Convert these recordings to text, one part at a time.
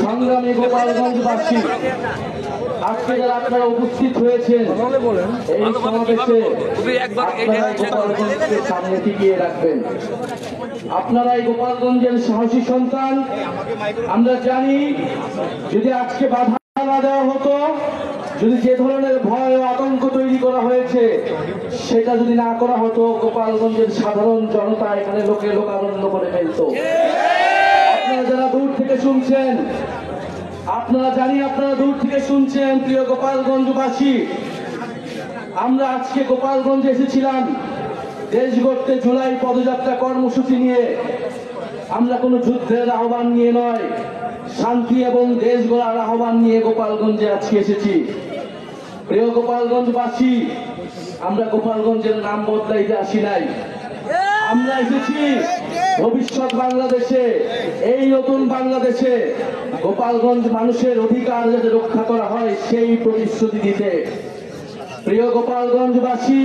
সংগ্রামী গোপালগঞ্জবাসী, আজকে যারা আপনারা উপস্থিত হয়েছেন এই সমাবেশে, গোপালগঞ্জকে সামনে টিকিয়ে রাখবেন। আপনারা এই গোপালগঞ্জের সাহসী সন্তান। আমরা জানি যদি আজকে বাধা না দেওয়া হতো, যদি যে ধরনের ভয় ও আতঙ্ক তৈরি করা হয়েছে সেটা যদি না করা হতো, গোপালগঞ্জের সাধারণ জনতা এখানে লোকারণ্য করে ফেলত। আপনারা যারা দূর থেকে শুনছেন, আপনারা দূর থেকে শুনছেন, প্রিয় গোপালগঞ্জবাসী, আমরা আজকে গোপালগঞ্জে এসেছিলাম দেশ গড়তে জুলাই পদযাত্রা কর্মসূচি নিয়ে। আমরা কোনো যুদ্ধের আহ্বান নিয়ে নয়, শান্তি এবং দেশ গড়ার আহ্বান নিয়ে গোপালগঞ্জে আজকে এসেছি। প্রিয় গোপালগঞ্জবাসী, আমরা গোপালগঞ্জের নাম বদলাইতে আসি নাই। আমরা এসেছি ভবিষ্যৎ বাংলাদেশে, এই নতুন বাংলাদেশে গোপালগঞ্জ মানুষের অধিকার যাতে রক্ষা করা হয় সেই প্রতিশ্রুতি দিতে। প্রিয় গোপালগঞ্জবাসী,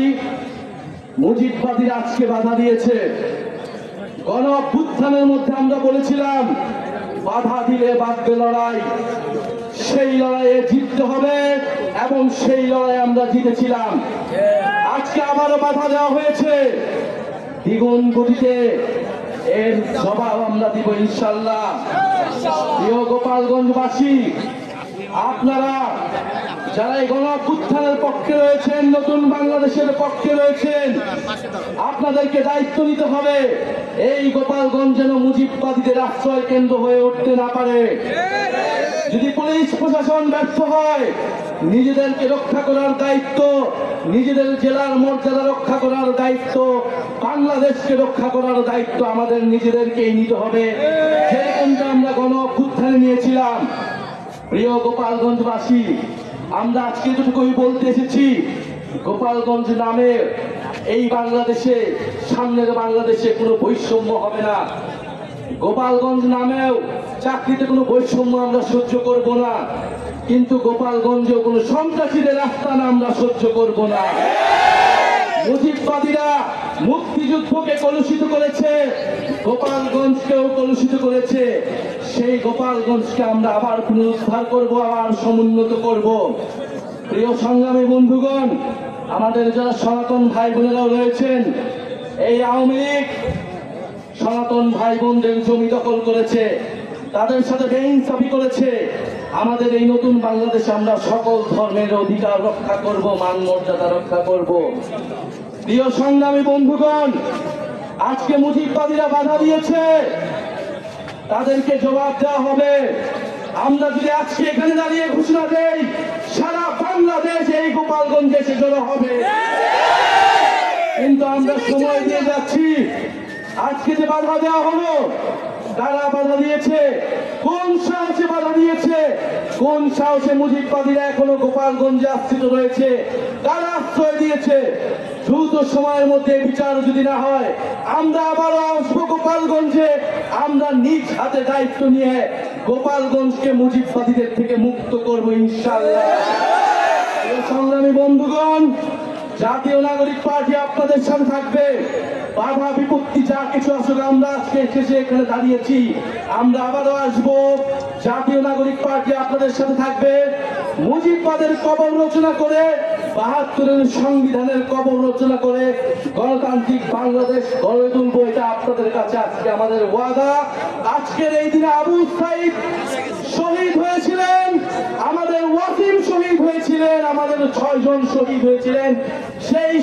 মুজিববাদীরা আজকে বাধা দিয়েছে। গণ অভ্যুত্থানের মধ্যে আমরা বলেছিলাম বাধা দিলে বাঁধবে লড়াই, সেই লড়াইয়ে জিততে হবে এবং সেই লড়াই আমরা জিতেছিলাম। আজকে আবারও বাধা দেওয়া হয়েছে দ্বিগুণ গতিতে, এর জবাব আমরা দিব ইনশাআল্লাহ। প্রিয় গোপালগঞ্জবাসী, আপনারা যারা এই গণ অভ্যুত্থানের পক্ষে রয়েছেন, নতুন বাংলাদেশের পক্ষে রয়েছেন, আপনাদেরকে দায়িত্ব নিতে হবে এই গোপালগঞ্জ যেন মুজিববাদীদের আশ্রয় কেন্দ্র হয়ে উঠতে না পারে। যদি পুলিশ প্রশাসন ব্যর্থ হয়, নিজেদেরকে রক্ষা করার দায়িত্ব, নিজেদের জেলার মর্যাদা রক্ষা করার দায়িত্ব, বাংলাদেশকে রক্ষা করার দায়িত্ব আমাদের নিজেদেরকেই নিতে হবে, যেরকমটা আমরা গণ অভ্যুত্থানে নিয়েছিলাম। প্রিয় গোপালগঞ্জবাসী, আমরা আজকে যেটুকুই বলতে এসেছি, গোপালগঞ্জ নামে এই বাংলাদেশে, সামনের বাংলাদেশে কোনো বৈষম্য হবে না। গোপালগঞ্জ নামেও চাকরিতে কোনো বৈষম্য আমরা সহ্য করব না, কিন্তু গোপালগঞ্জেও কোনো সন্ত্রাসীদের আস্তানা আমরা সহ্য করব না। মুজিববাদীরা মুক্তিযুদ্ধকে কলুষিত করেছে, গোপালগঞ্জকেও কলুষিত করেছে। সেই গোপালগঞ্জকে আমরা আবার পুনরুদ্ধার করব, আবার সমুন্নত করব। প্রিয় সংগ্রামী বন্ধুগণ, আমাদের যারা সনাতন ভাই বোনেরাও রয়েছেন, এই আওয়ামী লীগ সনাতন ভাই বোনদের জমি দখল করেছে, তাদের সাথে বেইনসাফি করেছে। আমাদের এই নতুন বাংলাদেশে আমরা সকল ধর্মের অধিকার রক্ষা করব, মান মর্যাদা রক্ষা করব। প্রিয় সংগ্রামী বন্ধুগণ, আজকে মুজিববাদীরা বাধা দিয়েছে, তাদেরকে জবাব দেওয়া হবে। আমরা যদি আজকে এখানে দাঁড়িয়ে ঘোষণা দেই, সারা বাংলাদেশ এই গোপালগঞ্জে এসে জড়ো হবে, কিন্তু আমরা সময় দিয়ে যাচ্ছি। আজকে যে বাধা দেওয়া হলো, কারা বাধা দিয়েছে, কোন সাহসে বাধা দিয়েছে, কোন সাহসে মুজিববাদীরা এখনো গোপালগঞ্জে আশ্রিত রয়েছে, কারা আশ্রয় দিয়েছে? দ্রুত সময়ের মধ্যে বিচার যদি না হয়, আমরা আবারও আসবো গোপালগঞ্জে। আমরা নিজ হাতে দায়িত্ব নিয়ে গোপালগঞ্জকে মুজিববাদীদের থেকে মুক্ত করবো ইনশাআল্লাহ। সংগ্রামী বন্ধুগণ, জাতীয় নাগরিক পার্টি আপনাদের সাথে থাকবে। বাধা বিপত্তি যা কিছু আসলে আমরা আজকে এসে এখানে দাঁড়িয়েছি, আমরা আবারও আসবো। জাতীয় নাগরিক পার্টি আপনাদের সাথে থাকবে। মুজিববাদের কবর রচনা করে, ৭২-এর সংবিধানের কবর রচনা করে গণতান্ত্রিক বাংলাদেশ গড়ে তুলবো, এটা আপনাদের কাছে আজকে আমাদের ওয়াদা। আজকের এই দিনে আবু সাইদ শহীদ হয়েছিলেন, আমাদের ওয়াসিম শহীদ হয়েছিলেন, আমাদের ৬ জন শহীদ হয়েছিলেন। সেই